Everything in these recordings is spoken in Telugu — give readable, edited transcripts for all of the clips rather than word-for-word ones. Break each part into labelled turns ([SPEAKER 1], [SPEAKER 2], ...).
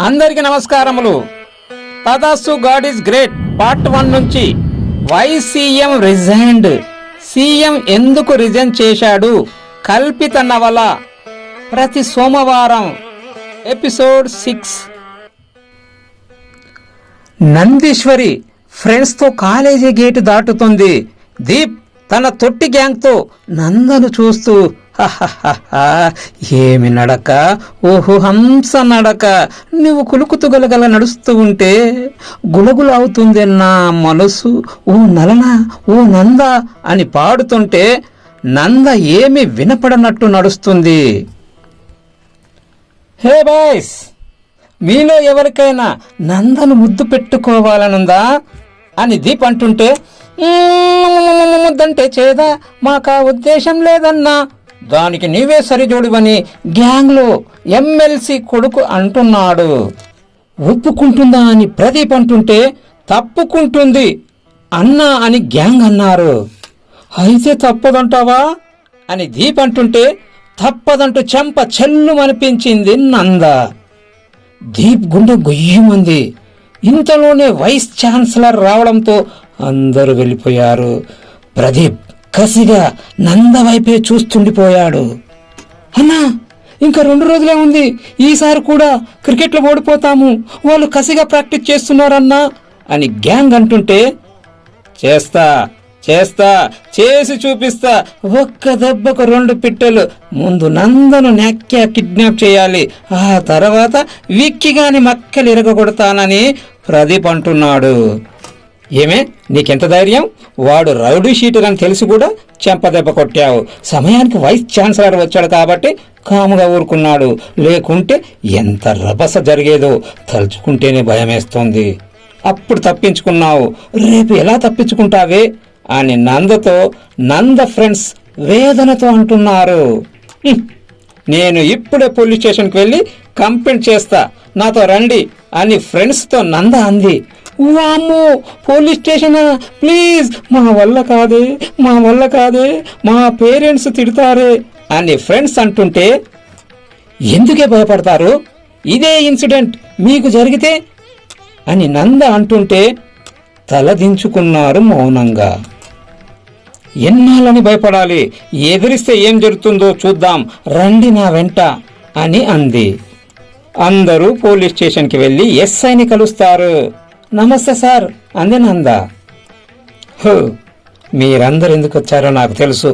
[SPEAKER 1] అందరికి నమస్కారములు. తదాసు గాడ్ ఈజ్ గ్రేట్ పార్ట్ 1 నుంచి వై సీఎం రిజైన్డ్, సీఎం ఎందుకు రిజైన్ చేశాడు, కల్పిత నవల, ప్రతి సోమవారం ఎపిసోడ్ 6. నందీశ్వరి ఫ్రెండ్స్తో కాలేజీ గేటు దాటుతుంది. దీప్ తన తొట్టి గ్యాంగ్తో నందను చూస్తూ ఏమి నడక, ఓహో హంస నడక, నువ్వు కులుకుతూ గలగల నడుస్తూ ఉంటే గులగుల అవుతుంది నా మనసు, ఓ నలన ఓ నంద అని పాడుతుంటే నంద ఏమి వినపడనట్టు నడుస్తుంది. హే బాయ్స్, మీలో ఎవరికైనా నందను ముద్దు పెట్టుకోవాలనుందా అని దీప్ అంటుంటే, ముద్దంటే చేదా, మాకా ఉద్దేశం లేదన్నా, దానికి నీవే సరిజోడివని గ్యాంగ్లో ఎమ్మెల్సీ కొడుకు అంటున్నాడు. ఒప్పుకుంటుందా అని ప్రదీప్ అంటుంటే తప్పుకుంటుంది అన్నా అని గ్యాంగ్ అన్నారు. అయితే తప్పదంటావా అని దీప్ అంటుంటే తప్పదంటూ చెంప చెల్లుమనిపించింది నంద. దీప్ గుండె గొయ్యమంది. ఇంతలోనే వైస్ ఛాన్సలర్ రావడంతో అందరూ వెళ్ళిపోయారు. ప్రదీప్ కసిగా నంద వైపే చూస్తుండిపోయాడు. అన్నా, ఇంకా 2 రోజులే ఉంది, ఈసారి కూడా క్రికెట్లో ఓడిపోతాము, వాళ్ళు కసిగా ప్రాక్టీస్ చేస్తున్నారన్నా అని గ్యాంగ్ అంటుంటే, చేస్తా చేస్తా చేసి చూపిస్తా, ఒక్క దెబ్బకు 2 పిట్టలు, ముందు నందను నాక్యా కిడ్నాప్ చేయాలి, ఆ తర్వాత విక్కిగాని మక్కలు ఇరగొడతానని ప్రదీప్ అంటున్నాడు. ఏమే, నీకెంత ధైర్యం? వాడు రౌడీ షీటర్ అని తెలిసి కూడా చెంపదెబ్బ కొట్టావు. సమయానికి వైస్ ఛాన్సలర్ వచ్చాడు కాబట్టి కాముగా ఊరుకున్నాడు, లేకుంటే ఎంత రభస జరిగేదో తలుచుకుంటేనే భయమేస్తోంది. అప్పుడు తప్పించుకున్నావు, రేపు ఎలా తప్పించుకుంటావే అని నందతో నంద ఫ్రెండ్స్ వేదనతో అంటున్నారు. నేను ఇప్పుడే పోలీస్ స్టేషన్కి వెళ్ళి కంప్లైంట్ చేస్తా, నాతో రండి అని ఫ్రెండ్స్తో నంద అంది. వామ్మో, పోలీస్ స్టేషనా? ప్లీజ్, మా వల్ల కాదే, మా వల్ల కాదే, మా పేరెంట్స్ తిడతారే అని ఫ్రెండ్స్ అంటుంటే, ఎందుకే భయపడతారు, ఇదే ఇన్సిడెంట్ మీకు జరిగితే అని నంద అంటుంటే తలదించుకున్నారు మౌనంగా. ఎన్నాళ్ళని భయపడాలి, ఎదిరిస్తే ఏం జరుగుతుందో చూద్దాం, రండి నా వెంట అని అంది. అందరూ పోలీస్ స్టేషన్కి వెళ్ళి ఎస్ఐని కలుస్తారు. నమస్తే సార్ అంది నంద. హో, మీరందరు ఎందుకు వచ్చారో నాకు తెలుసు,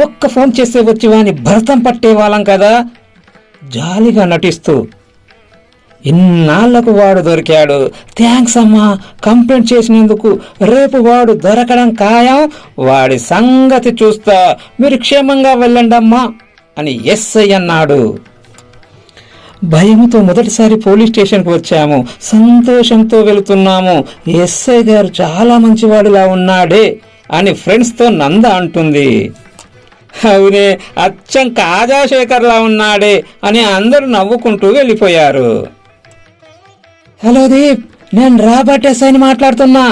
[SPEAKER 1] ఒక్క ఫోన్ చేస్తే వచ్చి వాని భరతం పట్టేవాళ్ళం కదా. జాలిగా నటిస్తూ, ఇన్నాళ్లకు వాడు దొరికాడు, థ్యాంక్స్ అమ్మా, కంప్లైంట్ చేసినందుకు, రేపు వాడు దొరకడం ఖాయం, వాడి సంగతి చూస్తా, మీరు క్షేమంగా వెళ్ళండమ్మా అని ఎస్ఐ అన్నాడు. భయంతో మొదటిసారి పోలీస్ స్టేషన్కి వచ్చాము, సంతోషంతో వెళుతున్నాము, ఎస్ఐ గారు చాలా మంచివాడిలా ఉన్నాడే అని ఫ్రెండ్స్తో నంద అంటుంది. అవునే, అచ్చం కాజాశేఖర్లా ఉన్నాడే అని అందరూ నవ్వుకుంటూ వెళ్ళిపోయారు. హలో దీప్, నేను రాబర్ట్ ఎస్ఐని మాట్లాడుతున్నా.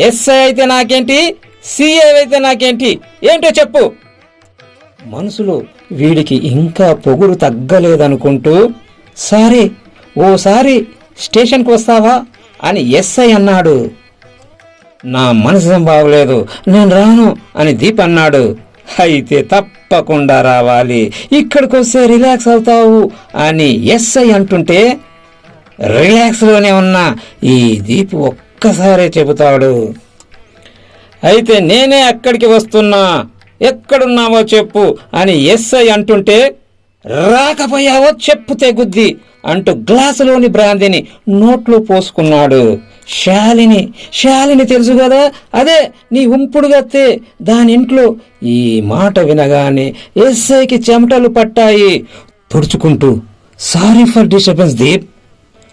[SPEAKER 1] ఎస్ఐ అయితే నాకేంటి, సిఐ అయితే నాకేంటి, ఏంటో చెప్పు. మనసులో వీడికి ఇంకా పొగురు తగ్గలేదనుకుంటూ, సరే ఓసారి స్టేషన్కి వస్తావా అని ఎస్ఐ అన్నాడు. నా మనసు బాగలేదు, నేను రాను అని దీప్ అన్నాడు. అయితే తప్పకుండా రావాలి, ఇక్కడికి వస్తే రిలాక్స్ అవుతావు అని ఎస్ఐ అంటుంటే, రిలాక్స్లోనే ఉన్నా, ఈ దీప్ ఒక్కసారే చెబుతాడు. అయితే నేనే అక్కడికి వస్తున్నా, ఎక్కడున్నావో చెప్పు అని ఎస్ఐ అంటుంటే, రాకపోయావో చెప్పు తెగుద్ది అంటూ గ్లాసులోని బ్రాందీని నోట్లో పోసుకున్నాడు. శాలిని తెలుసు కదా, అదే నీ ఉంపుడుగత్తే, దాని ఇంట్లో. ఈ మాట వినగానే ఎస్ఐకి చెమటలు పట్టాయి. తుడుచుకుంటూ, సారీ ఫర్ డిస్టర్బెన్స్ దీప్,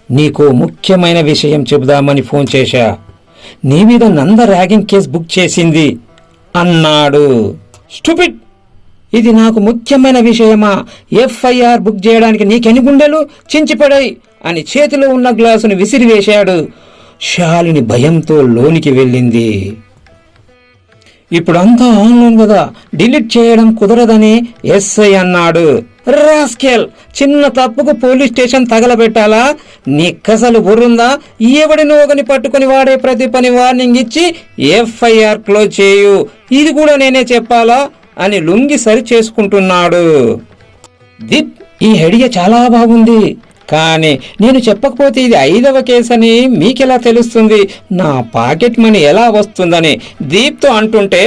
[SPEAKER 1] నీకు ముఖ్యమైన విషయం చెబుదామని ఫోన్ చేశా, నీ మీద నంద ర్యాగింగ్ కేసు బుక్ చేసింది అన్నాడు. స్టూపిడ్, ఇది నాకు ముఖ్యమైన విషయమా? ఎఫ్ఐఆర్ బుక్ చేయడానికి నీకెన్ని గుండెలు, చించిపడాయి అని చేతిలో ఉన్న గ్లాసును విసిరివేశాడు. శాలిని భయంతో లోనికి వెళ్ళింది. ఇప్పుడు అంతా ఆన్లైన్ కదా, డిలీట్ చేయడం కుదరదని ఎస్ఐ అన్నాడు. రాస్కెల్, చిన్న తప్పుకు పోలీస్ స్టేషన్ తగలబెట్టాలా? నీకసలు బుర్రుందా? ఎవడిని ఒకని పట్టుకుని వాడే ప్రతి పని వార్నింగ్ ఇచ్చి ఎఫ్ఐఆర్ క్లోజ్ చేయు, ఇది కూడా నేనే చెప్పాలా అని లుంగి సరి చేసుకుంటున్నాడు. దీప్, ఈ ఐడియా చాలా బాగుంది, కానీ నేను చెప్పకపోతే ఇది 5వ కేసు అని మీకెలా తెలుస్తుంది? నా పాకెట్ మనీ ఎలా వస్తుందని దీప్తో అంటుంటే,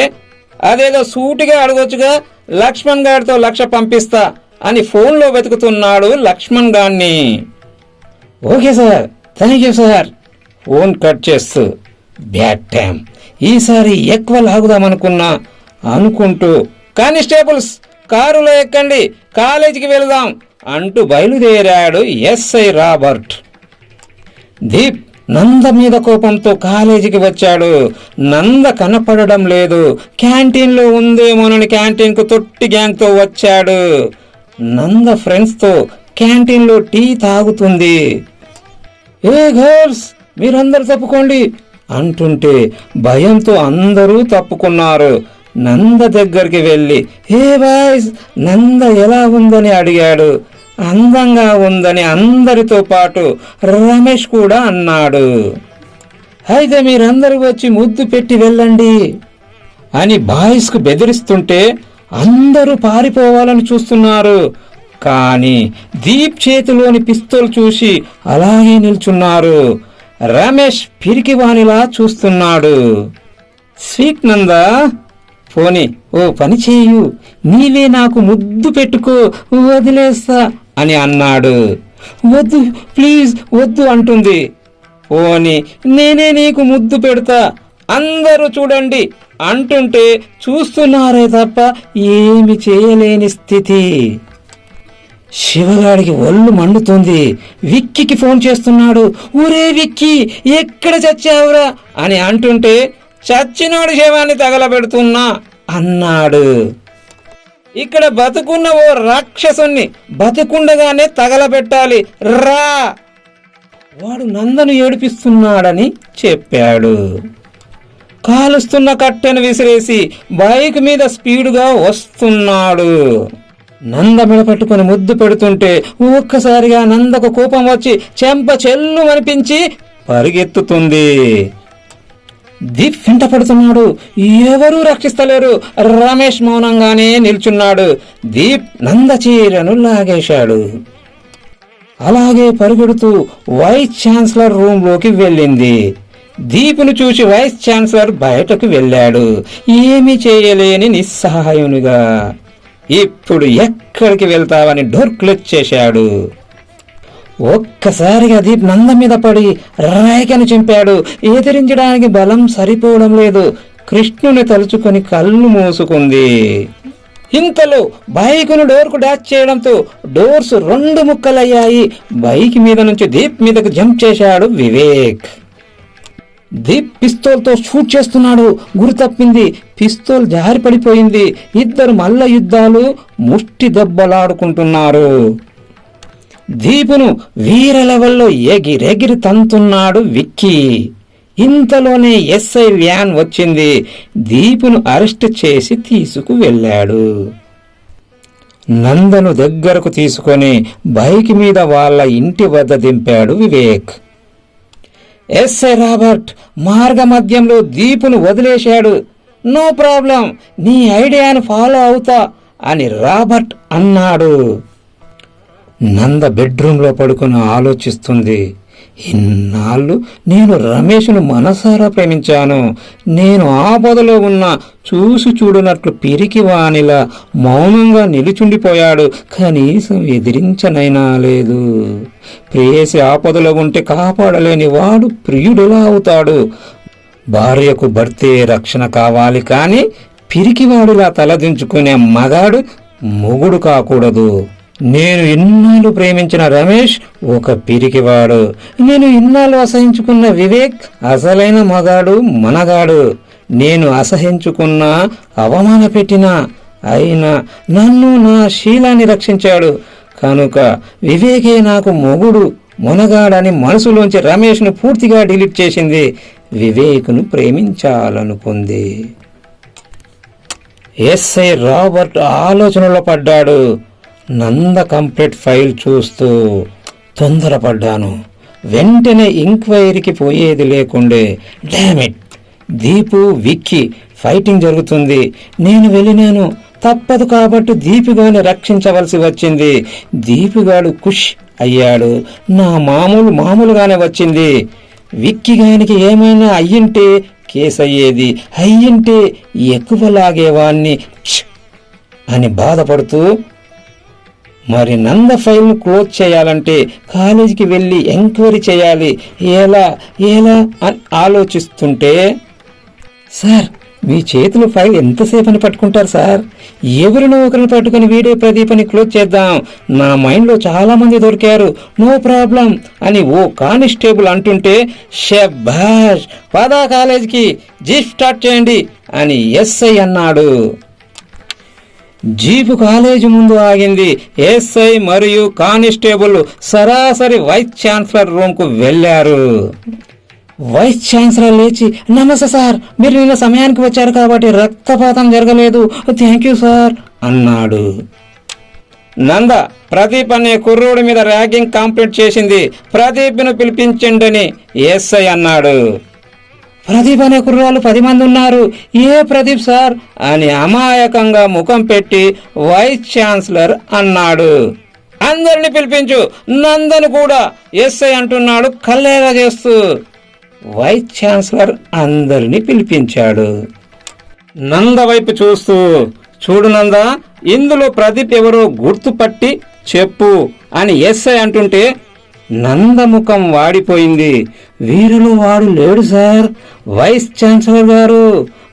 [SPEAKER 1] అదేదో సూటిగా అడగొచ్చుగా, లక్ష్మణ్ గారితో 1,00,000 పంపిస్తా అని ఫోన్లో వెతుకుతున్నాడు లక్ష్మణ్ గారిని. Okay sir, thank you sir. Phone cut చేస్తూ, బ్యాడ్ టైం, ఈసారి ఎక్కువ లాగుదామనుకున్నా అనుకుంటూ, కానిస్టేబుల్స్ కారులో ఎక్కండి, కాలేజీకి వెళదాం అంటూ బయలుదేరాడు ఎస్ఐ రాబర్ట్. దీప్ నంద మీద కోపంతో కాలేజీకి వచ్చాడు. నంద కనపడడం లేదు. క్యాంటీన్లో ఉందేమోనని క్యాంటీన్కు తొట్టి గ్యాంగ్తో వచ్చాడు. నంద ఫ్రెండ్స్తో క్యాంటీన్లో టీ తాగుతుంది. ఏ గర్ల్స్, మీరందరూ తప్పుకోండి అంటుంటే భయంతో అందరూ తప్పుకున్నారు. నంద దగ్గరికి వెళ్ళి, హే బాయ్స్, నంద ఎలా ఉందని అడిగాడు. అందంగా ఉందని అందరితో పాటు రమేష్ కూడా అన్నాడు. అయితే మీరందరూ వచ్చి ముద్దు పెట్టి వెళ్ళండి అని బాయ్స్కు బెదిరిస్తుంటే అందరూ పారిపోవాలని చూస్తున్నారు. కానీ దీప్ చేతిలోని పిస్తోల్ చూసి అలాగే నిల్చున్నారు. రమేష్ పిరికివానిలా చూస్తున్నాడు. స్వీట్ నందా, పోనీ ఓ పని చేయు, నీవే నాకు ముద్దు పెట్టుకో, వదిలేస్తా అని అన్నాడు. వద్దు ప్లీజ్, వద్దు అంటుంది. పోనీ నేనే నీకు ముద్దు పెడతా, అందరూ చూడండి అంటుంటే చూస్తున్నారే తప్ప ఏమి చేయలేని స్థితి. శివగాడికి ఒళ్ళు మండుతుంది. విక్కీకి ఫోన్ చేస్తున్నాడు. ఊరే విక్కీ, ఎక్కడ చచ్చావురా అని అంటుంటే, చచ్చినోడి శవాన్ని తగలబెడుతున్నా అన్నాడు. ఇక్కడ బతుకున్న ఓ రాక్షసుని బతుకుండగానే తగలబెట్టాలి రా. వాడు నందను ఏడిపిస్తున్నాడని చెప్పాడు. కాలుస్తున్న కట్టెను విసిరేసి బైక్ మీద స్పీడుగా వస్తున్నాడు. నంద మెడపట్టుకుని ముద్దు పెడుతుంటే ఒక్కసారిగా నందకు కోపం వచ్చి చెంప చెల్లు అనిపించి పరిగెత్తుతుంది. దీప్ వెంట పడుతున్నాడు. ఎవరూ రక్షిస్తలేరు. రమేష్ మౌనంగానే నిల్చున్నాడు. దీప్ నంద చీరను లాగేశాడు. అలాగే పరుగెడుతూ వైస్ ఛాన్సలర్ రూమ్లోకి వెళ్ళింది. దీపును చూసి వైస్ ఛాన్సలర్ బయటకు వెళ్ళాడు, ఏమీ చేయలేని నిస్సహాయునిగా. ఇప్పుడు ఎక్కడికి వెళ్తావని డోర్ క్లోజ్ చేశాడు. ఒక్కసారిగా దీప్ నంద మీద పడి రేఖను చింపాడు. ఎదిరించడానికి బలం సరిపోవడం లేదు. కృష్ణుని తలుచుకొని కళ్ళు మూసుకుంది. ఇంతలో బైకును డోర్కు డాచ్ చేయడంతో డోర్స్ 2 ముక్కలయ్యాయి. బైక్ మీద నుంచి దీప్ మీదకు జంప్ చేశాడు వివేక్. దీప్ పిస్తోల్తో షూట్ చేస్తున్నాడు. గురి తప్పింది. పిస్తోల్ జారి పడిపోయింది. ఇద్దరు మల్ల యుద్ధాలు, ముష్టి దెబ్బలాడుకుంటున్నారు. దీపును వీర లెవెల్లో ఎగిరెగిరి తంతున్నాడు విక్కీ. ఇంతలోనే ఎస్ఐ వ్యాన్ వచ్చింది. దీపును అరెస్ట్ చేసి తీసుకువెళ్ళాడు. నందను దగ్గరకు తీసుకొని బైక్ మీద వాళ్ళ ఇంటి వద్ద దింపాడు వివేక్. ఎస్ఐ రాబర్ట్ మార్గ మధ్యంలో దీపును వదిలేశాడు. నో ప్రాబ్లం, నీ ఐడియాను ఫాలో అవుతా అని రాబర్ట్ అన్నాడు. నంద బెడ్రూమ్లో పడుకుని ఆలోచిస్తుంది. ఇన్నాళ్ళు నేను రమేష్ను మనసారా ప్రేమించాను. నేను ఆపదలో ఉన్న చూసి చూడనట్లు పిరికి వానిలా మౌనంగా నిలుచుండిపోయాడు. కనీసం ఎదిరించనైనా లేదు. ప్రేయసి ఆపదలో ఉంటే కాపాడలేని వాడు ప్రియుడెలా అవుతాడు? భార్యకు భర్తే రక్షణ కావాలి, కానీ పిరికివాడిలా తలదించుకునే మగాడు మొగుడు కాకూడదు. నేను ఇన్నాళ్ళు ప్రేమించిన రమేష్ ఒక పిరికివాడు. నేను ఇన్నాళ్ళు అసహించుకున్న వివేక్ అసలైన మగాడు, మనగాడు. నేను అసహించుకున్న, అవమాన పెట్టినా, అయినా నన్ను, నా శీలాన్ని రక్షించాడు. కనుక వివేకే నాకు మొగుడు, మొనగాడని మనసులోంచి రమేష్ను పూర్తిగా డిలీట్ చేసింది. వివేక్ను ప్రేమించాలనుకుంది. ఎస్ఐ రాబర్ట్ ఆలోచనలో పడ్డాడు. నంద కంప్లీట్ ఫైల్ చూస్తూ తొందరపడ్డాను. వెంటనే ఎంక్వైరీకి పోయేది లేకుండే. డామిట్, దీపు విక్కీ ఫైటింగ్ జరుగుతుంది. నేను వెళ్ళినాను, తప్పదు కాబట్టి దీపిగాని రక్షించవలసి వచ్చింది. దీపిగాడు ఖుష్ అయ్యాడు. నా మామూలుగానే వచ్చింది. విక్కీగానికి ఏమైనా అయ్యింటే కేసు అయ్యేది, అయ్యింటే ఎక్కువ లాగేవాణ్ణి అని బాధపడుతూ, మరి నంద ఫైల్ను క్లోజ్ చేయాలంటే కాలేజీకి వెళ్ళి ఎంక్వైరీ చేయాలి, ఎలా అని ఆలోచిస్తుంటే, సార్ మీ చేతులు ఫైల్ ఎంతసేపు అని పట్టుకుంటారు సార్? ఎవరినో ఒకరిని పట్టుకుని వీడియో ప్రదీప్ అని క్లోజ్ చేద్దాం. నా మైండ్లో చాలా మంది దొరికారు, నో ప్రాబ్లం అని ఓ కానిస్టేబుల్ అంటుంటే, షబాష్, పదా కాలేజీకి, జీప్ స్టార్ట్ చేయండి అని ఎస్ఐ అన్నాడు. జీపు కాలేజీ ముందు ఆగింది. ఎస్ఐ మరియు కానిస్టేబుల్ సరాసరి వైస్ ఛాన్సలర్ రూమ్కు వెళ్లారు. వైస్ ఛాన్సలర్ లేచి, నమస్తే సార్, మీరు నిన్న సమయానికి వచ్చారు కాబట్టి రక్తపాతం జరగలేదు, థ్యాంక్ యూ సార్ అన్నాడు. నంద ప్రదీప్ అనే కుర్రోడి మీద ర్యాగింగ్ కంప్లీట్ చేసింది, ప్రదీప్ను పిలిపించండి ఎస్ఐ అన్నాడు. ప్రదీప్ అనే కుర్రాళ్ళు 10 మంది ఉన్నారు, ఏ ప్రదీప్ సార్ అని అమాయకంగా ముఖం పెట్టి వైస్ ఛాన్సలర్ అన్నాడు. అందరిని పిలిపించు, నందను కూడా ఎస్ఐ అంటున్నాడు కల్లేగా చేస్తూ. వైస్ ఛాన్సలర్ అందరినీ పిలిపించాడు. నంద వైపు చూస్తూ, చూడు నంద, ఇందులో ప్రదీప్ ఎవరో గుర్తుపట్టి చెప్పు అని ఎస్ఐ అంటుంటే నంద ముఖం వాడిపోయింది. వీరిలో వాడు లేడు సార్, వైస్ ఛాన్సలర్ గారు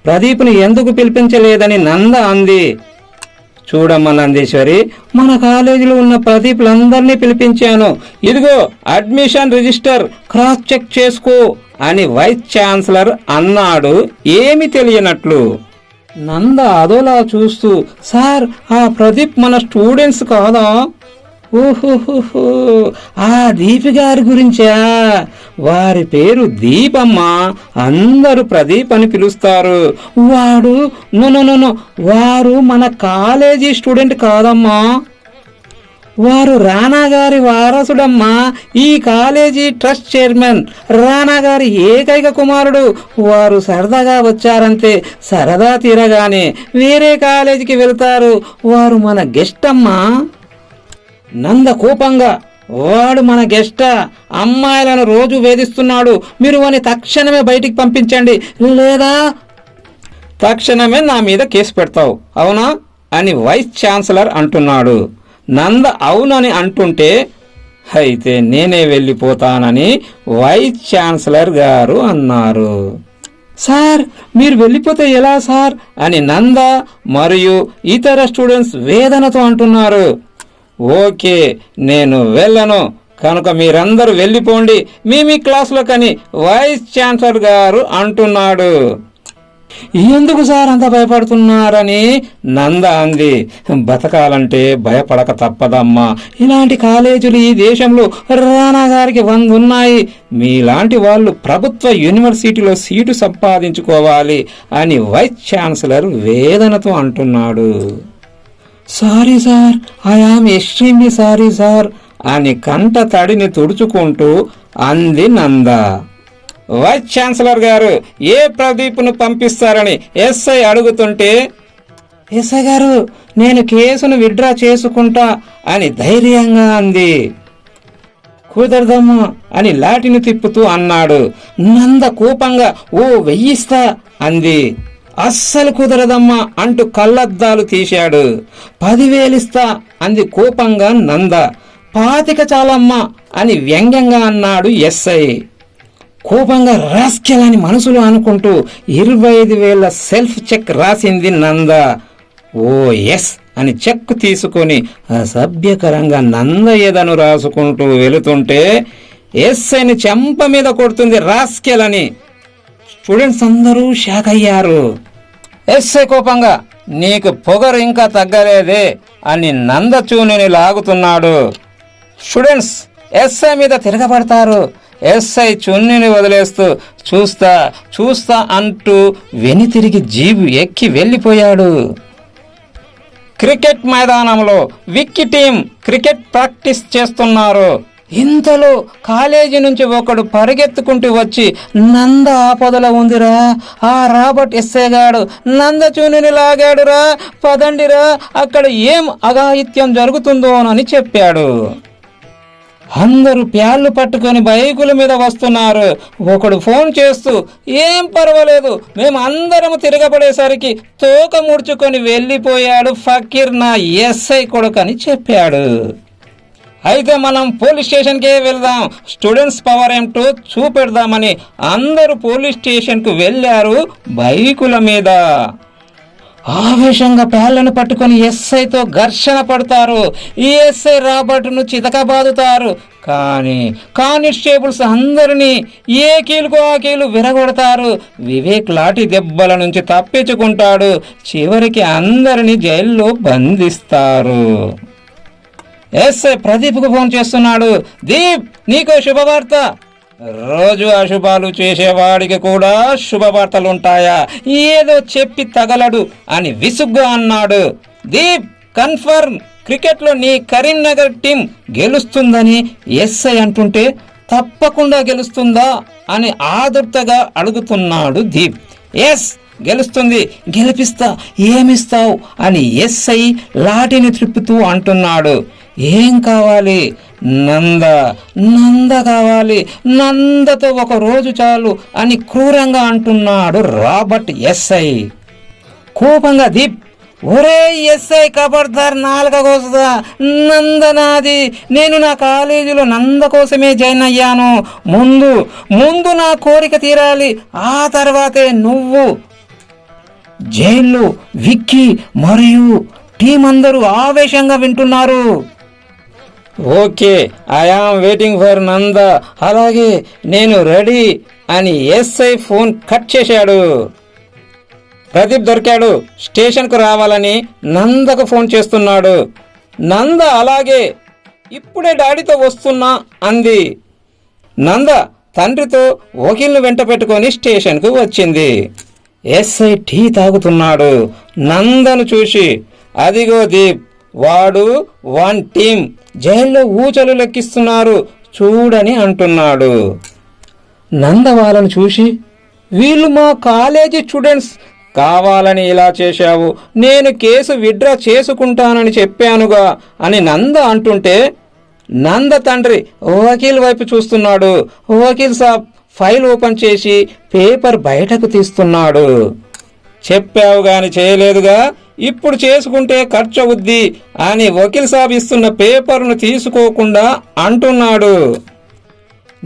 [SPEAKER 1] ప్రదీప్ను ఎందుకు పిలిపించలేదని నంద అంది. చూడమ్మా నందీశ్వరి, మన కాలేజీలో ఉన్న ప్రదీప్లందరినీ పిలిపించాను, ఇదిగో అడ్మిషన్ రిజిస్టర్ క్రాస్ చెక్ చేసుకో అని వైస్ ఛాన్సలర్ అన్నాడు ఏమి తెలియనట్లు. నంద అదోలా చూస్తూ, సార్ ఆ ప్రదీప్ మన స్టూడెంట్స్ కాదా? ఓహోహో, ఆ దీపి గారి గురించా? వారి పేరు దీపమ్మ, అందరూ ప్రదీప్ అని పిలుస్తారు. వాడు నో వారు మన కాలేజీ స్టూడెంట్ కాదమ్మా, వారు రానా గారి వారసుడమ్మా, ఈ కాలేజీ ట్రస్ట్ చైర్మన్ రానా గారి ఏకైక కుమారుడు. వారు సరదాగా వచ్చారంతే, సరదా తీరగానే వేరే కాలేజీకి వెళ్తారు, వారు మన గెస్ట్ అమ్మా. నంద కోపంగా, వాడు మన గెస్టా? అమ్మాయిలను రోజు వేధిస్తున్నాడు, మీరు వాని తక్షణమే బయటికి పంపించండి, లేదా తక్షణమే నా మీద కేసు పెడతావు, అవునా అని వైస్ ఛాన్సలర్ అంటున్నాడు. నంద అవునని అంటుంటే, అయితే నేనే వెళ్ళిపోతానని వైస్ ఛాన్సలర్ గారు అన్నారు. సార్ మీరు వెళ్ళిపోతే ఎలా సార్ అని నంద మరియు ఇతర స్టూడెంట్స్ వేదనతో అంటున్నారు. ఓకే, నేను వెళ్ళను కనుక మీరందరూ వెళ్ళిపోండి మీ క్లాసులోకని వైస్ ఛాన్సలర్ గారు అంటున్నాడు. ఎందుకు సార్ అంత భయపడుతున్నారని నంద అంది. బతకాలంటే భయపడక తప్పదమ్మా, ఇలాంటి కాలేజీలు ఈ దేశంలో రానా గారికి 100 ఉన్నాయి, మీలాంటి వాళ్ళు ప్రభుత్వ యూనివర్సిటీలో సీటు సంపాదించుకోవాలి అని వైస్ ఛాన్సలర్ వేదనతో అంటున్నాడు. Sorry sir, I am extremely sorry sir అని కంట తడిని తుడుచుకుంటూ అంది నంద. వైస్ ఛాన్సలర్ గారు ఏ ప్రదీప్ను పంపిస్తారని ఎస్ఐ అడుగుతుంటే, ఎస్ఐ గారు నేను కేసును విత్డ్రా చేసుకుంటా అని ధైర్యంగా అంది. కుదరదమ్మా అని లాటిని తిప్పుతూ అన్నాడు. నంద కోపంగా, ఓ 1000 ఇస్తా అంది. అస్సలు కుదరదమ్మా అంటూ కళ్ళద్దాలు తీశాడు. 10,000 ఇస్తా అంది కోపంగా నంద. 25 చాలమ్మా అని వ్యంగ్యంగా అన్నాడు ఎస్ఐ. కోపంగా రాస్కెల్ అని మనసులో అనుకుంటూ 25,000 సెల్ఫ్ చెక్ రాసింది నంద. ఓ ఎస్ అని చెక్ తీసుకొని అసభ్యకరంగా నంద ఏదను రాసుకుంటూ వెళుతుంటే ఎస్ఐని చెంప మీద కొడుతుంది రాస్కెల్ అని. స్టూడెంట్స్ అందరూ షాక్ అయ్యారు. ఎస్ఐ కోపంగా, నీకు పొగరు ఇంకా తగ్గలేదే అని నంద చూనిని లాగుతున్నాడు. స్టూడెంట్స్ ఎస్ఐ మీద తిరగబడతారు. ఎస్ఐ చున్నీని వదిలేస్తూ చూస్తా అంటూ వెనుతిరిగి జీబు ఎక్కి వెళ్ళిపోయాడు. క్రికెట్ మైదానంలో విక్కీ టీం క్రికెట్ ప్రాక్టీస్ చేస్తున్నారు. ఇంతలో కాలేజీ నుంచి ఒకడు పరిగెత్తుకుంటూ వచ్చి, నంద ఆపదలో ఉందిరా, ఆ రాబర్ట్ ఎస్ఐ గాడు నంద చూనిని లాగాడురా, పదండిరా అక్కడ ఏం అఘాయిత్యం జరుగుతుందోనని చెప్పాడు. అందరూ ప్యాళ్ళు పట్టుకొని బైకుల మీద వస్తున్నారు. ఒకడు ఫోన్ చేస్తూ, ఏం పర్వాలేదు, మేము అందరం తిరగబడేసరికి తోక ముడుచుకొని వెళ్ళిపోయాడు ఫకీర్ నా ఎస్ఐ కొడుకని చెప్పాడు. అయితే మనం పోలీస్ స్టేషన్కే వెళ్దాం, స్టూడెంట్స్ పవర్ ఏమిటో చూపెడదామని అందరూ పోలీస్ స్టేషన్కు వెళ్ళారు బైకుల మీద. ఆవేశంగా పేర్లను పట్టుకొని ఎస్ఐతో ఘర్షణ పడతారు. ఈ ఎస్ఐ రాబర్ట్ను చితకబాదుతారు. కానీ కానిస్టేబుల్స్ అందరినీ ఏ కీలుకు ఆ కీలు విరగొడతారు. వివేక్ లాఠీ దెబ్బల నుంచి తప్పించుకుంటాడు. చివరికి అందరినీ జైల్లో బంధిస్తారు. ఎస్ఐ ప్రదీప్కు ఫోన్ చేస్తున్నాడు. దీప్, నీకో శుభవార్త. రోజు అశుభాలు చేసేవాడికి కూడా శుభవార్తలుంటాయా? ఏదో చెప్పి తగలడు అని విసుగ్గా అన్నాడు. దీప్, కన్ఫర్మ్, క్రికెట్లో నీ కరీంనగర్ టీం గెలుస్తుందని ఎస్ఐ అంటుంటే, తప్పకుండా గెలుస్తుందా అని ఆదుర్తగా అడుగుతున్నాడు దీప్. ఎస్, గెలుస్తుంది, గెలిపిస్తా, ఏమిస్తావు అని ఎస్ఐ లాఠీని త్రిప్పుతూ అంటున్నాడు. ఏం కావాలి? నంద కావాలి, నందతో ఒక రోజు చాలు అని క్రూరంగా అంటున్నాడు రాబర్ట్ ఎస్ఐ. కోపంగా దీప్, ఒరే ఎస్ఐ ఖబర్దార్, నాలుక కోసదా, నందనాది, నేను నా కాలేజీలో నంద కోసమే జాయిన్ అయ్యాను. ముందు నా కోరిక తీరాలి, ఆ తర్వాతే నువ్వు. జైల్లో విక్కీ మరియు టీం అందరూ ఆవేశంగా వింటున్నారు. ఓకే, ఐఆమ్ వెయిటింగ్ ఫర్ నంద. అలాగే, నేను రెడీ అని ఎస్ఐ ఫోన్ కట్ చేశాడు. ప్రదీప్ దొరికాడు. స్టేషన్కు రావాలని నందకు ఫోన్ చేస్తున్నాడు. నంద అలాగే, ఇప్పుడే డాడీతో వస్తున్నా అంది. నంద తండ్రితో వకీల్ను వెంట పెట్టుకొని స్టేషన్కు వచ్చింది. ఎస్ఐ టీ తాగుతున్నాడు. నందను చూసి, అదిగో దీప్, వాడు వన్ టీం జైల్లో ఊచలు లెక్కిస్తున్నారు చూడని అంటున్నాడు. నంద వాళ్ళను చూసి, వీళ్ళు మా కాలేజీ స్టూడెంట్స్, కావాలని ఇలా చేశావు, నేను కేసు విత్డ్రా చేసుకుంటానని చెప్పానుగా అని నంద అంటుంటే, నంద తండ్రి వకీల్ వైపు చూస్తున్నాడు. వకీల్ సాబ్ ఫైల్ ఓపెన్ చేసి పేపర్ బయటకు తీస్తున్నాడు. చెప్పావు గాని చేయలేదుగా, ఇప్పుడు చేసుకుంటే ఖర్చు అవుద్ది అని వకీల్ సాబ్ ఇస్తున్న పేపర్ను తీసుకోకుండా అంటున్నాడు.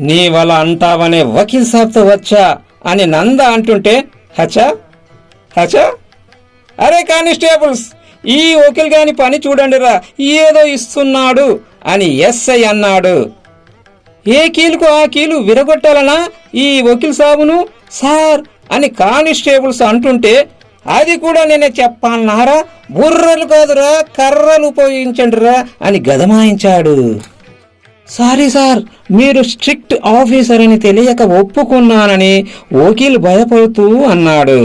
[SPEAKER 1] నీ వల్ల అంటావనే వకీల్ సాబ్తో వచ్చా అని నంద అంటుంటే, హచా, అరే కానిస్టేబుల్స్, ఈ వకీల్ గాని పని చూడండిరా, ఏదో ఇస్తున్నాడు అని ఎస్ఐ అన్నాడు. ఏ కీలుకు ఆ కీలు విరగొట్టాలనా ఈ వకీల్ సాబును సార్ అని కానిస్టేబుల్స్ అంటుంటే, అది కూడా నేనే చెప్పాలన్నారా, బుర్రలు కాదురా కర్రలు ఉపయోగించండిరా అని గదమాయించాడు. సారీ సార్, మీరు స్ట్రిక్ట్ ఆఫీసర్ అని తెలియక ఒప్పుకున్నానని వకీల్ భయపడుతూ అన్నాడు.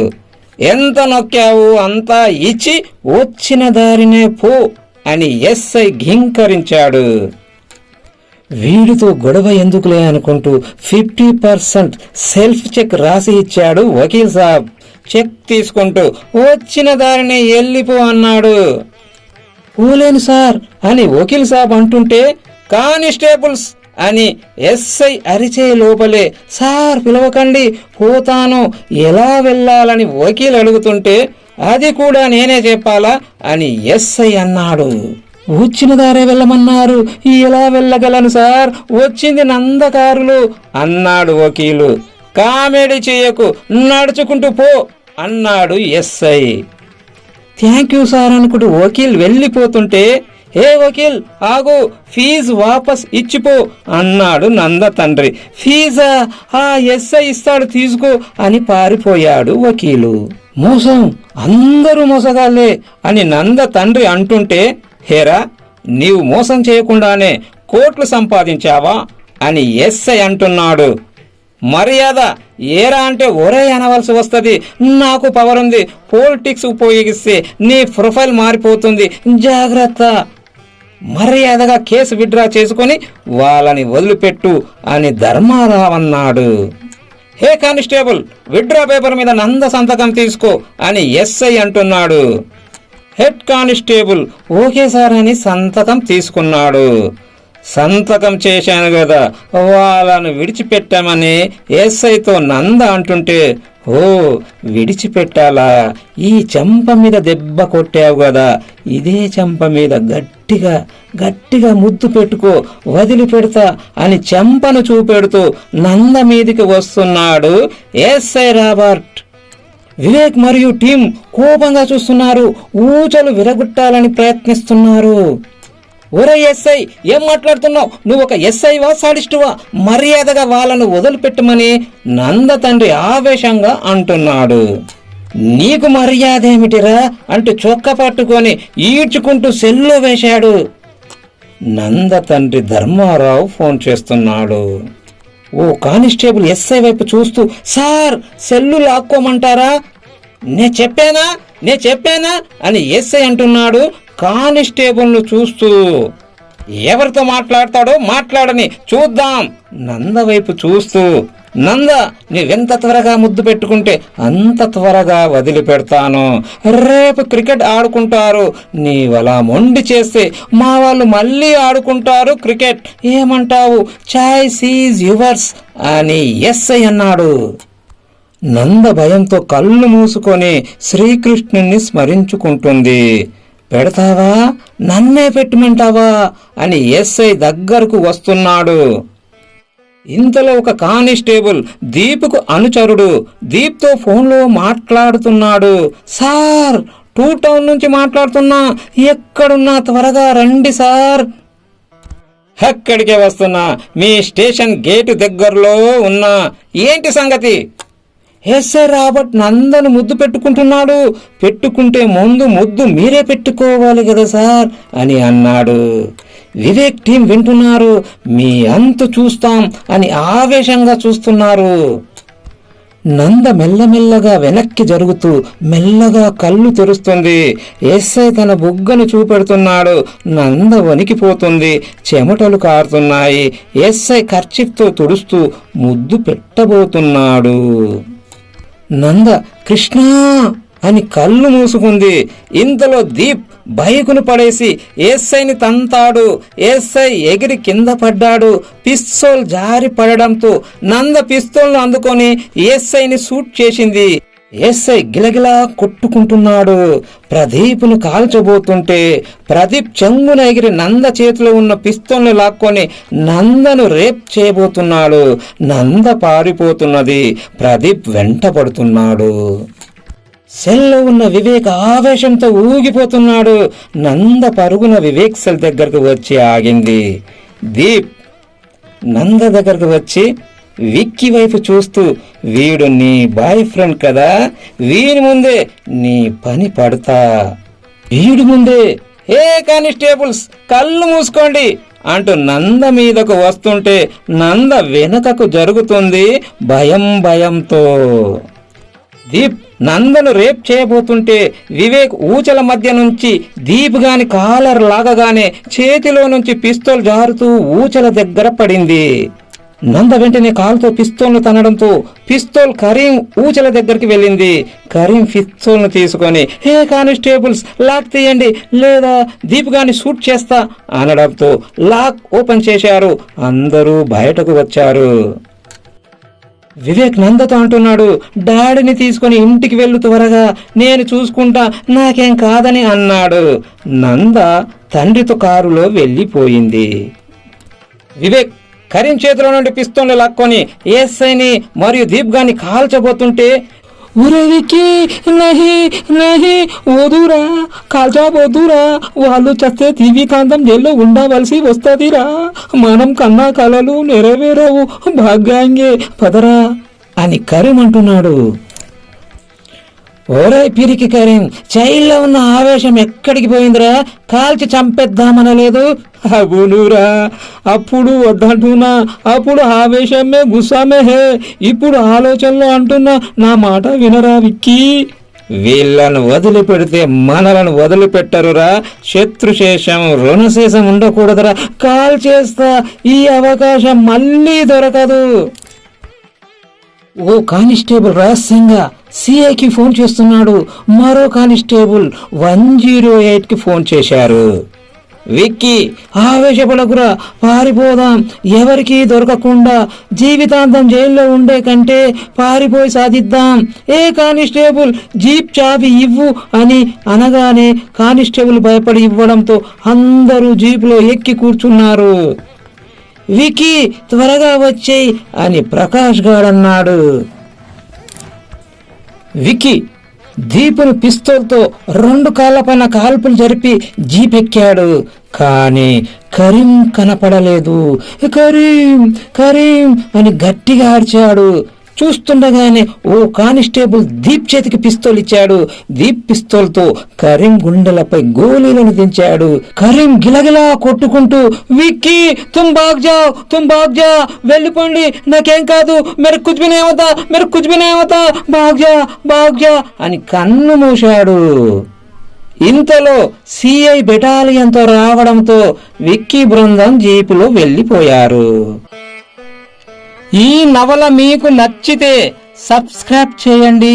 [SPEAKER 1] ఎంత నొక్కావు అంతా ఇచ్చి వచ్చిన దారినే పో అని ఎస్ఐ ఘింకరించాడు. వీడితో గొడవ ఎందుకులే అనుకుంటూ 50% సెల్ఫ్ చెక్ రాసి ఇచ్చాడు వకీల్ సాబ్. చెక్ తీసుకుంటూ వచ్చిన దారిని వెళ్ళిపో అన్నాడు. పోలేను సార్ అని వకీల్ సాబ్ అంటుంటే, కానిస్టేబుల్స్ అని ఎస్ఐ అరిచే లోపలే, సార్ పిలవకండి, పోతాను, ఎలా వెళ్ళాలని వకీల్ అడుగుతుంటే, అది కూడా నేనే చెప్పాలా అని ఎస్ఐ అన్నాడు. వచ్చిన దారే వెళ్ళమన్నారు, ఎలా వెళ్ళగలను సార్, వచ్చింది నందకారులు అన్నాడు వకీలు. కామెడీ చేయకు, నడుచుకుంటూ పో అన్నాడు ఎస్ఐ. థ్యాంక్ యూ సార్ అనుకుంటూ వకీల్ వెళ్ళిపోతుంటే, ఏ వకీల్ ఆగు, ఫీజు వాపస్ ఇచ్చిపో అన్నాడు నంద తండ్రి. ఫీజా? ఆ ఎస్ఐ ఇస్తాడు, తీసుకో అని పారిపోయాడు వకీలు. మోసం, అందరూ మోసగాళ్లే అని నంద తండ్రి అంటుంటే, హేరా, నీవు మోసం చేయకుండానే కోట్లు సంపాదించావా అని ఎస్ఐ అంటున్నాడు. మర్యాద ఏరా అంటే ఒరే అనవలసి వస్తుంది. నాకు పవర్ ఉంది, పాలిటిక్స్ ఉపయోగిస్తే నీ ప్రొఫైల్ మారిపోతుంది, జాగ్రత్త. మర్యాదగా కేసు విత్డ్రా చేసుకొని వాళ్ళని వదిలిపెట్టు అని ధర్మారావు అన్నాడు. హే కానిస్టేబుల్, విత్డ్రా పేపర్ మీద నంద సంతకం తీసుకో అని ఎస్ఐ అంటున్నాడు. హెడ్ కానిస్టేబుల్ ఓకే సార్ అని సంతకం తీసుకున్నాడు. సంతకం చేశాను కదా, వాళ్ళను విడిచిపెట్టామని ఎస్ఐతో నంద అంటుంటే, ఓ విడిచిపెట్టాలా, ఈ చెంప మీద దెబ్బ కొట్టావు కదా, ఇదే చెంప మీద గట్టిగా ముద్దు పెట్టుకో, వదిలిపెడతా అని చెంపను చూపెడుతూ నంద మీదికి వస్తున్నాడు ఎస్ఐ రాబర్ట్. వివేక్ మరియు టీం కోపంగా చూస్తున్నారు, ఊచలు విరగొట్టాలని ప్రయత్నిస్తున్నారు. ఒరే ఎస్ఐ, ఏం మాట్లాడుతున్నావు? నువ్వు ఒక ఎస్ఐవా సాడిస్టువా? మర్యాదగా వాళ్ళను వదిలిపెట్టమని నంద తండ్రి ఆవేశంగా అంటున్నాడు. నీకు మర్యాద ఏమిటిరా అంటూ చొక్క పట్టుకొని ఈడ్చుకుంటూ సెల్లో వేశాడు. నంద తండ్రి ధర్మారావు ఫోన్ చేస్తున్నాడు. ఓ కానిస్టేబుల్ ఎస్ఐ వైపు చూస్తూ, సార్ సెల్లు లాక్కోమంటారా? నే చెప్పానా అని ఎస్ఐ అంటున్నాడు కానిస్టేబుల్ను చూస్తూ. ఎవరితో మాట్లాడతాడో మాట్లాడని చూద్దాం నంద వైపు చూస్తూ. నంద, నీవెంత త్వరగా ముద్దు పెట్టుకుంటే అంత త్వరగా వదిలిపెడతాను. రేపు క్రికెట్ ఆడుకుంటారు, నీవలా మొండి చేస్తే మా వాళ్ళు మళ్ళీ ఆడుకుంటారు క్రికెట్. ఏమంటావు? చాయిస్ ఈజ్ యువర్స్ అని ఎస్ఐ అన్నాడు. నంద భయంతో కళ్ళు మూసుకొని శ్రీకృష్ణుని స్మరించుకుంటుంది. పెడతావా, నన్నే పెట్టమంటావా అని ఎస్ఐ దగ్గరకు వస్తున్నాడు. ఇంతలో ఒక కానిస్టేబుల్ దీపుకు అనుచరుడు దీప్తో ఫోన్లో మాట్లాడుతున్నాడు. సార్, 2 టౌన్ నుంచి మాట్లాడుతున్నా, ఎక్కడున్నా త్వరగా రండి సార్. అక్కడికే వస్తున్నా, మీ స్టేషన్ గేటు దగ్గరలో ఉన్నా. ఏంటి సంగతి? ఎస్ఐ రాబర్ట్ నందను ముద్దు పెట్టుకుంటున్నాడు. పెట్టుకుంటే ముందు ముద్దు మీరే పెట్టుకోవాలి కదా సార్ అని అన్నాడు. వివేక్ టీం వింటున్నారు. మీ అంతు చూస్తాం అని ఆవేశంగా చూస్తున్నారు. నంద మెల్లమెల్లగా వెనక్కి జరుగుతూ మెల్లగా కళ్ళు తెరుస్తుంది. ఎస్ఐ తన బుగ్గను చూపెడుతున్నాడు. నంద వణికిపోతుంది, చెమటలు కారుతున్నాయి. ఎస్ఐ కర్చీఫ్తో తుడుస్తూ ముద్దు పెట్టబోతున్నాడు. నంద కృష్ణ అని కళ్ళు మూసుకుంది. ఇంతలో దీప్ బైకును పడేసి ఎస్ఐని తంతాడు. ఎస్ఐ ఎగిరి కింద పడ్డాడు. పిస్తోల్ జారి పడడంతో నంద పిస్తోల్ను అందుకొని ఎస్ఐని షూట్ చేసింది. ఎస్ఐ గిలగిలా కొట్టుకుంటున్నాడు. ప్రదీప్ను కాల్చబోతుంటే ప్రదీప్ చెంగున ఎగిరి నంద చేతిలో ఉన్న పిస్తోల్ని లాక్కొని నందను రేప్ చేయబోతున్నాడు. నంద పారిపోతున్నది. ప్రదీప్ వెంట పడుతున్నాడు. సెల్లో ఉన్న వివేక్ ఆవేశంతో ఊగిపోతున్నాడు. నంద పరుగున వివేక్ సెల్ దగ్గరకు వచ్చి ఆగింది. దీప్ నంద దగ్గరకు వచ్చి విక్కీ వైపు చూస్తూ, వీడు నీ బాయ్ ఫ్రెండ్ కదా, వీడి ముందే నీ పని పడతా, వీడి ముందే. ఏ కానిస్టేబుల్స్ కళ్ళు మూసుకోండి అంటూ నంద మీదకు వస్తుంటే నంద వెనుకకు జరుగుతుంది భయంతో. దీప్ నందను రేప్ చేయబోతుంటే వివేక్ ఊచల మధ్య నుంచి దీప్ గాని కాలర్ లాగగానే చేతిలో నుంచి పిస్తోల్ జారుతూ ఊచల దగ్గర పడింది. నంద వెంటనే కాలుతో పిస్తోల్ను తనడంతో పిస్తోల్ కరీం ఊచల దగ్గరికి వెళ్ళింది. కరీం పిస్తోల్ను తీసుకొని, హే కానిస్టేబుల్స్ లాక్ తీయండి లేదా దీప్ గాని షూట్ చేస్తా అనడంతో లాక్ ఓపెన్ చేశారు. అందరూ బయటకు వచ్చారు. వివేక్ నందతో అంటున్నాడు, డాడీని తీసుకొని ఇంటికి వెళ్ళు త్వరగా, నేను చూసుకుంటా, నాకేం కాదని అన్నాడు. నంద తండ్రితో కారులో వెళ్ళిపోయింది. వివేక్ కరీం చేతిలో నుండి పిస్తోల్ని లాక్కొని ఎస్ఐని మరియు దీప్ గాని కాల్చబోతుంటే, ఉరవికి నహి నహి వదురా, కాల్చబోదురా, వాళ్ళు చస్తే జీవితాంతం జైల్లో ఉండవలసి వస్తుందిరా, మనం కన్నా కలలు నెరవేరవు, భాగ్యాంగే పదరా అని కరీం అంటున్నాడు. ఓరే పిరికి కరీం, చైల్లో ఉన్న ఆవేశం ఎక్కడికి పోయిందిరా? కాల్చి చంపేద్దామనలేదు? అవునురా, అప్పుడు వద్దంటున్నా, అప్పుడు ఆవేశమే గుస్సామే హే, ఇప్పుడు ఆలోచనలో అంటున్నా. నా మాట వినరా విక్కీ? వీళ్ళను వదిలిపెడితే మనలను వదిలిపెట్టరురా. శత్రుశేషం రుణశేషం ఉండకూడదురా. కాల్ చేస్తా, ఈ అవకాశం మళ్ళీ దొరకదు. ఓ కానిస్టేబుల్ రహస్యంగా సిఐకి ఫోన్ చేస్తున్నాడు. మరో కానిస్టేబుల్ 108కి ఫోన్ చేశారు. విక్కీ, ఆవేశపడకురా, పారిపోదాం. ఎవరికీ దొరకకుండా జీవితాంతం జైల్లో ఉండే కంటే పారిపోయి సాధిద్దాం. ఏ కానిస్టేబుల్ జీప్ చావి ఇవ్వు అని అనగానే కానిస్టేబుల్ భయపడి ఇవ్వడంతో అందరూ జీపులో ఎక్కి కూర్చున్నారు. విక్కీ, త్వరగా వచ్చేయ్ అని ప్రకాష్ గాడన్నాడు. విక్కీ దీపును పిస్తోల్తో 2 కాళ్ళపైన కాల్పులు జరిపి జీప్ ఎక్కాడు. కానీ కరీం కనపడలేదు. కరీం కరీం అని గట్టిగా అరిచాడు. చూస్తుండగానే ఓ కానిస్టేబుల్ దీప్ చేతికి పిస్తోల్ ఇచ్చాడు. దీప్ పిస్తోల్తో కరీం గుండెలపై గోళీలను దించాడు. కరీం గిలగిలా కొట్టుకుంటూ, విక్కీ తుమ్ భాగ్ జా, వెళ్ళిపోండి, నాకేం కాదు, మెరే కుచ్ భీ నహీ హోతా, భాగ్ జా అని కన్ను మూశాడు. ఇంతలో సిఐ బెటాలియన్తో రావడంతో విక్కీ బృందం జీపులో వెళ్ళిపోయారు. ఈ నవల మీకు నచ్చితే సబ్స్క్రైబ్ చేయండి,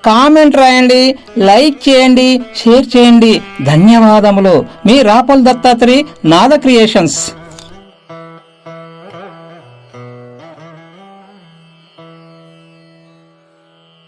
[SPEAKER 1] కామెంట్ రాయండి, లైక్ చేయండి, షేర్ చేయండి. ధన్యవాదములు. మీ రాపల్ దత్తాత్రి, నాద క్రియేషన్స్.